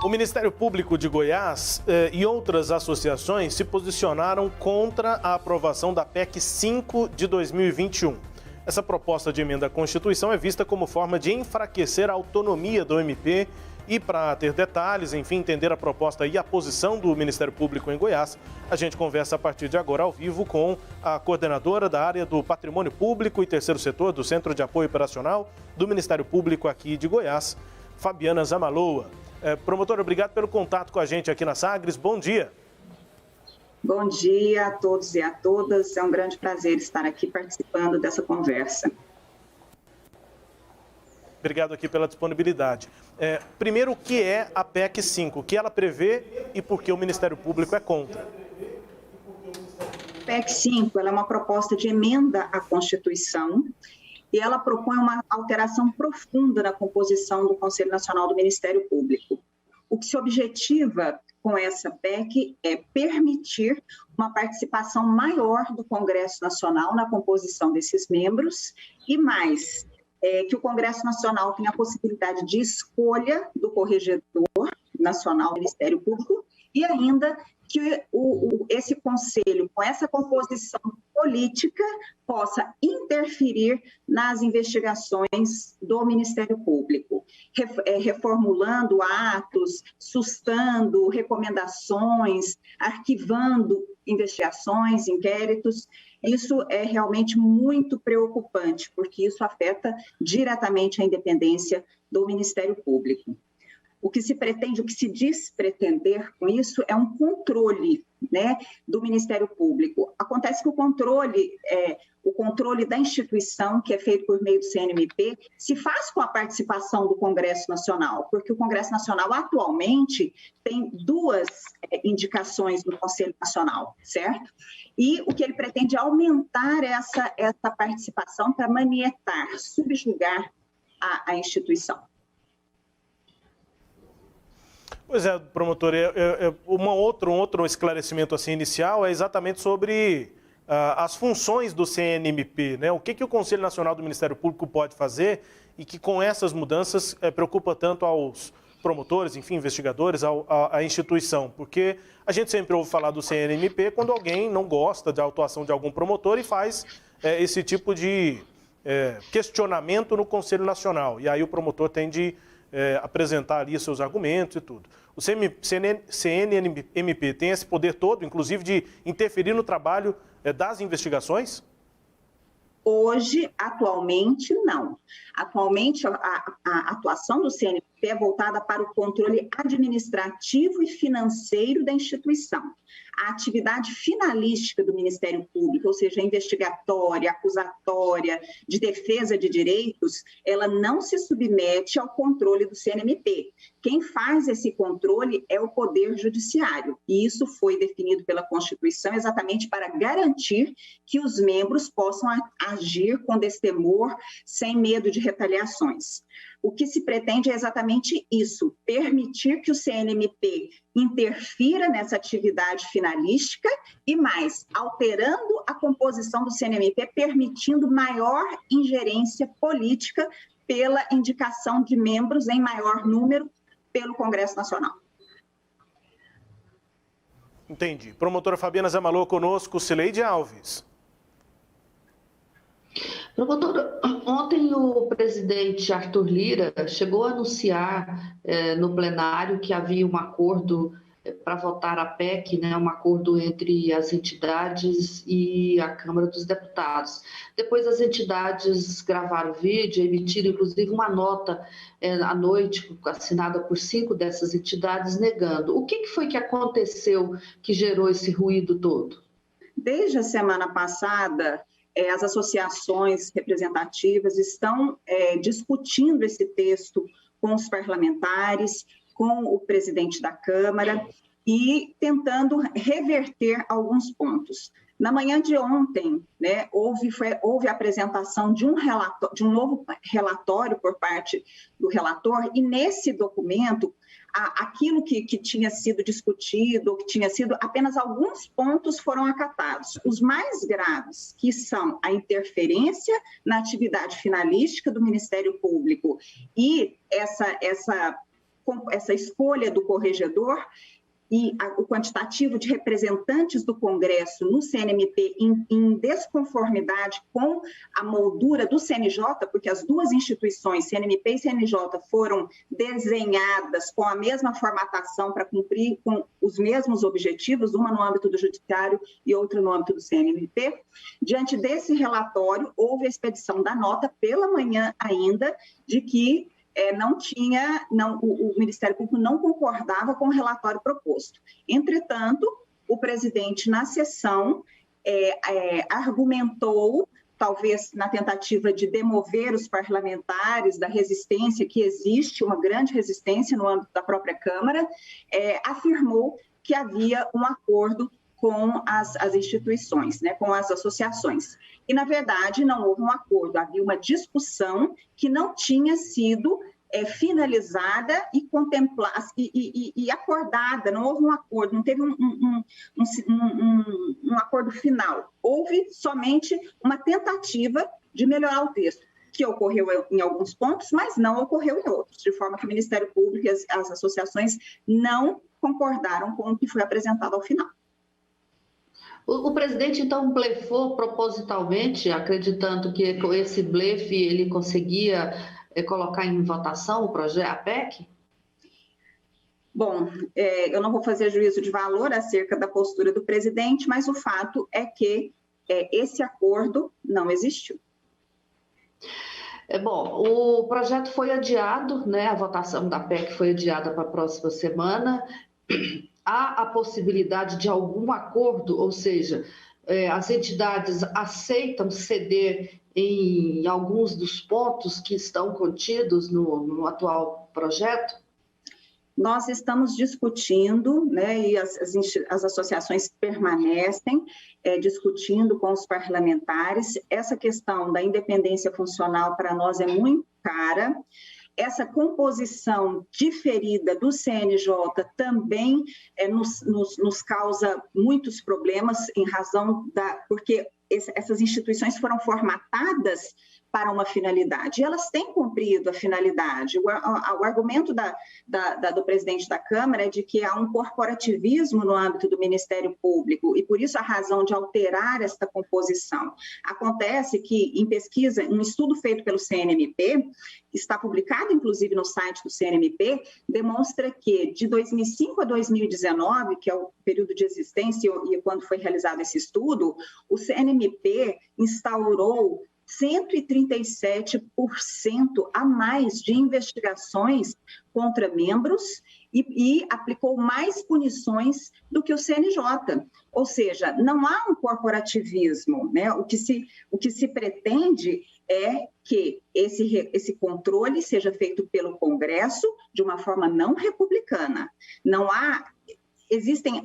O Ministério Público de Goiás e outras associações se posicionaram contra a aprovação da PEC 5 de 2021. Essa proposta de emenda à Constituição é vista como forma de enfraquecer a autonomia do MP e, para ter detalhes, enfim, entender a proposta e a posição do Ministério Público em Goiás, a gente conversa a partir de agora ao vivo com a coordenadora da área do Patrimônio Público e Terceiro Setor do Centro de Apoio Operacional do Ministério Público aqui de Goiás, Fabiana Zamaloa. Promotora, obrigado pelo contato com a gente aqui na Sagres. Bom dia. Bom dia a todos e a todas. É um grande prazer estar aqui participando dessa conversa. Obrigado aqui pela disponibilidade. Primeiro, o que é a PEC 5? O que ela prevê e por que o Ministério Público é contra? A PEC 5 ela é uma proposta de emenda à Constituição e ela propõe uma alteração profunda na composição do Conselho Nacional do Ministério Público. O que se objetiva com essa PEC é permitir uma participação maior do Congresso Nacional na composição desses membros e mais, que o Congresso Nacional tenha a possibilidade de escolha do Corregedor Nacional do Ministério Público e ainda que esse Conselho, com essa composição política, possa interferir nas investigações do Ministério Público, reformulando atos, sustando recomendações, arquivando investigações, inquéritos. Isso é realmente muito preocupante, porque isso afeta diretamente a independência do Ministério Público. O que se pretende, o que se diz pretender com isso é um controle, né, do Ministério Público. Acontece que o controle da instituição, que é feito por meio do CNMP, se faz com a participação do Congresso Nacional, porque o Congresso Nacional atualmente tem duas indicações no Conselho Nacional, certo? E o que ele pretende é aumentar essa participação para manietar, subjugar a instituição. Pois é, promotor, um outro esclarecimento assim, inicial é exatamente sobre as funções do CNMP, né? O que o Conselho Nacional do Ministério Público pode fazer e que com essas mudanças preocupa tanto aos promotores, enfim, investigadores, à instituição, porque a gente sempre ouve falar do CNMP quando alguém não gosta da atuação de algum promotor e faz esse tipo de questionamento no Conselho Nacional, e aí o promotor tem de apresentar ali seus argumentos e tudo. O CNMP tem esse poder todo, inclusive de interferir no trabalho das investigações? Hoje, atualmente, não. Atualmente, a atuação do CNMP é voltada para o controle administrativo e financeiro da instituição. A atividade finalística do Ministério Público, ou seja, investigatória, acusatória, de defesa de direitos, ela não se submete ao controle do CNMP. Quem faz esse controle é o Poder Judiciário, e isso foi definido pela Constituição exatamente para garantir que os membros possam agir com destemor, sem medo de retaliações. O que se pretende é exatamente isso, permitir que o CNMP interfira nessa atividade finalística e mais, alterando a composição do CNMP, permitindo maior ingerência política pela indicação de membros em maior número pelo Congresso Nacional. Entendi. Promotora Fabiana Zamaloa conosco, Cileide Alves. Promotora, ontem o presidente Arthur Lira chegou a anunciar no plenário que havia um acordo para votar a PEC, né, um acordo entre as entidades e a Câmara dos Deputados. Depois as entidades gravaram o vídeo, emitiram inclusive uma nota à noite, assinada por 5 dessas entidades, negando. O que foi que aconteceu que gerou esse ruído todo? Desde a semana passada, as associações representativas estão discutindo esse texto com os parlamentares, com o presidente da Câmara e tentando reverter alguns pontos. Na manhã de ontem, né, houve a apresentação de um novo relatório por parte do relator, e nesse documento, aquilo que tinha sido discutido, que tinha sido, apenas alguns pontos foram acatados. Os mais graves, que são a interferência na atividade finalística do Ministério Público e essa essa escolha do corregedor e o quantitativo de representantes do Congresso no CNMP em desconformidade com a moldura do CNJ, porque as duas instituições, CNMP e CNJ, foram desenhadas com a mesma formatação para cumprir com os mesmos objetivos, uma no âmbito do Judiciário e outra no âmbito do CNMP. Diante desse relatório, houve a expedição da nota pela manhã ainda de que o Ministério Público não concordava com o relatório proposto. Entretanto, o presidente, na sessão, argumentou, talvez na tentativa de demover os parlamentares da resistência, que existe uma grande resistência no âmbito da própria Câmara, afirmou que havia um acordo com as instituições, né, com as associações. E, na verdade, não houve um acordo, havia uma discussão que não tinha sido finalizada e contemplada e acordada, não houve um acordo, não teve um acordo final. Houve somente uma tentativa de melhorar o texto, que ocorreu em alguns pontos, mas não ocorreu em outros, de forma que o Ministério Público e as associações não concordaram com o que foi apresentado ao final. O presidente, então, blefou propositalmente, acreditando que com esse blefe ele conseguia colocar em votação o projeto, a PEC? Bom, eu não vou fazer juízo de valor acerca da postura do presidente, mas o fato é que esse acordo não existiu. Bom, o projeto foi adiado, né? A votação da PEC foi adiada para a próxima semana. Há a possibilidade de algum acordo, ou seja, as entidades aceitam ceder em alguns dos pontos que estão contidos no atual projeto? Nós estamos discutindo, né, e as associações permanecem discutindo com os parlamentares. Essa questão da independência funcional para nós é muito cara. Essa composição diferida do CNJ também nos causa muitos problemas porque essas instituições foram formatadas para uma finalidade, e elas têm cumprido a finalidade. O argumento do presidente da Câmara é de que há um corporativismo no âmbito do Ministério Público, e por isso a razão de alterar esta composição. Acontece que, em pesquisa, um estudo feito pelo CNMP, está publicado inclusive no site do CNMP, demonstra que de 2005 a 2019, que é o período de existência e quando foi realizado esse estudo, o CNMP instaurou 137% a mais de investigações contra membros e aplicou mais punições do que o CNJ. Ou seja, não há um corporativismo, né? O que se pretende é que esse controle seja feito pelo Congresso de uma forma não republicana.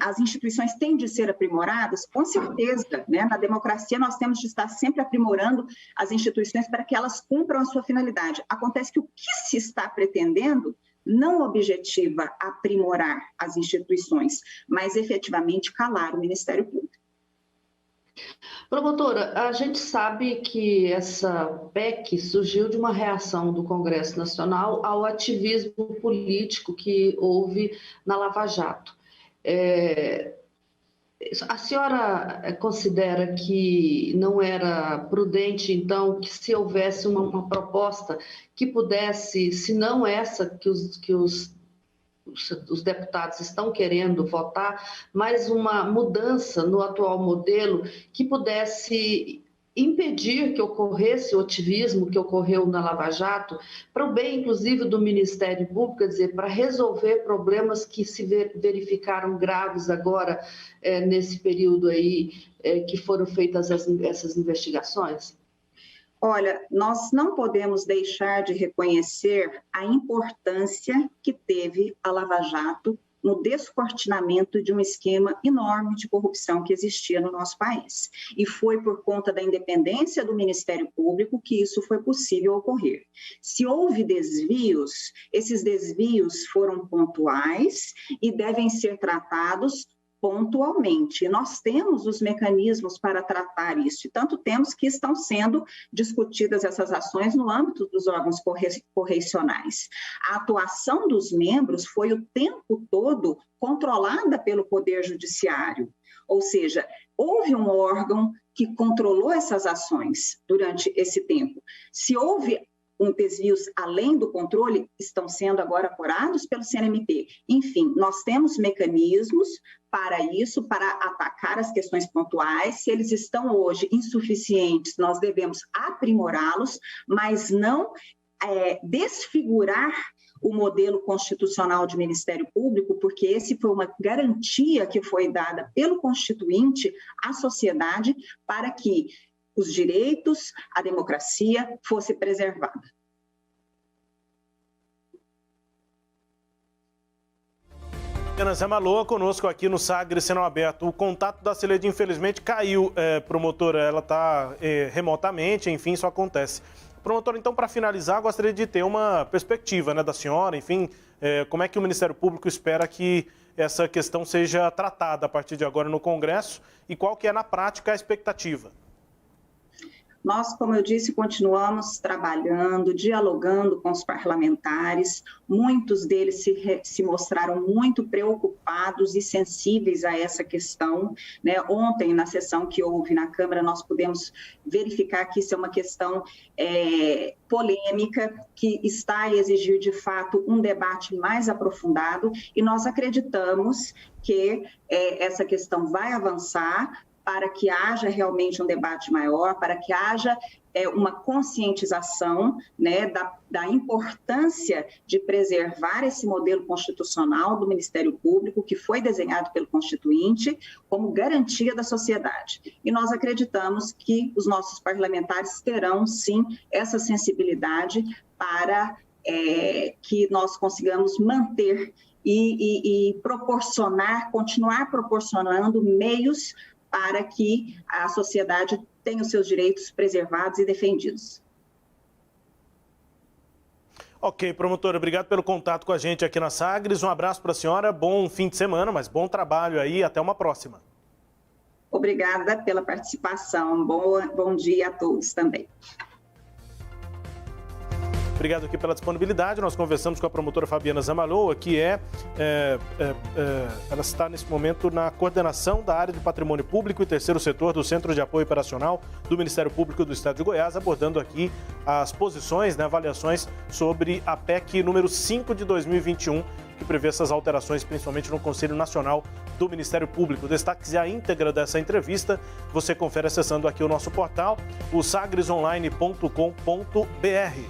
As instituições têm de ser aprimoradas, com certeza, né? Na democracia nós temos de estar sempre aprimorando as instituições para que elas cumpram a sua finalidade. Acontece que o que se está pretendendo não objetiva aprimorar as instituições, mas efetivamente calar o Ministério Público. Promotora, a gente sabe que essa PEC surgiu de uma reação do Congresso Nacional ao ativismo político que houve na Lava Jato. A senhora considera que não era prudente, então, que se houvesse uma proposta que pudesse, se não essa que os deputados estão querendo votar, mas uma mudança no atual modelo que pudesse impedir que ocorresse o ativismo que ocorreu na Lava Jato, para o bem, inclusive, do Ministério Público, quer dizer, para resolver problemas que se verificaram graves agora, nesse período aí, que foram feitas essas investigações? Olha, nós não podemos deixar de reconhecer a importância que teve a Lava Jato no descortinamento de um esquema enorme de corrupção que existia no nosso país. E foi por conta da independência do Ministério Público que isso foi possível ocorrer. Se houve desvios, esses desvios foram pontuais e devem ser tratados pontualmente. Nós temos os mecanismos para tratar isso, e tanto temos que estão sendo discutidas essas ações no âmbito dos órgãos correicionais. A atuação dos membros foi o tempo todo controlada pelo Poder Judiciário, ou seja, houve um órgão que controlou essas ações durante esse tempo. Se houve desvios além do controle, estão sendo agora apurados pelo CNMP. Enfim, nós temos mecanismos para isso, para atacar as questões pontuais. Se eles estão hoje insuficientes, nós devemos aprimorá-los, mas não desfigurar o modelo constitucional de Ministério Público, porque esse foi uma garantia que foi dada pelo Constituinte à sociedade para que os direitos, a democracia fosse preservada. Fabiana Zamalloa conosco aqui no Sagres Sinal Aberto. O contato da Cileide, infelizmente, caiu, promotora. Ela está remotamente, enfim, isso acontece. Promotora, então, para finalizar, gostaria de ter uma perspectiva, né, da senhora, enfim, como é que o Ministério Público espera que essa questão seja tratada a partir de agora no Congresso e qual que é, na prática, a expectativa? Nós, como eu disse, continuamos trabalhando, dialogando com os parlamentares. Muitos deles se mostraram muito preocupados e sensíveis a essa questão, né? Ontem, na sessão que houve na Câmara, nós pudemos verificar que isso é uma questão polêmica, que está a exigir, de fato, um debate mais aprofundado, e nós acreditamos que essa questão vai avançar, para que haja realmente um debate maior, para que haja uma conscientização, né, da importância de preservar esse modelo constitucional do Ministério Público, que foi desenhado pelo Constituinte, como garantia da sociedade. E nós acreditamos que os nossos parlamentares terão, sim, essa sensibilidade para que nós consigamos manter e proporcionar, continuar proporcionando meios para que a sociedade tenha os seus direitos preservados e defendidos. Ok, promotora, obrigado pelo contato com a gente aqui na Sagres. Um abraço para a senhora, bom fim de semana, mas bom trabalho aí, até uma próxima. Obrigada pela participação, bom dia a todos também. Obrigado aqui pela disponibilidade. Nós conversamos com a promotora Fabiana Zamalloa, que ela está nesse momento na coordenação da área de patrimônio público e terceiro setor do Centro de Apoio Operacional do Ministério Público do Estado de Goiás, abordando aqui as posições, né, avaliações sobre a PEC número 5 de 2021, que prevê essas alterações, principalmente no Conselho Nacional do Ministério Público. Destaques e a íntegra dessa entrevista você confere acessando aqui o nosso portal, o sagresonline.com.br.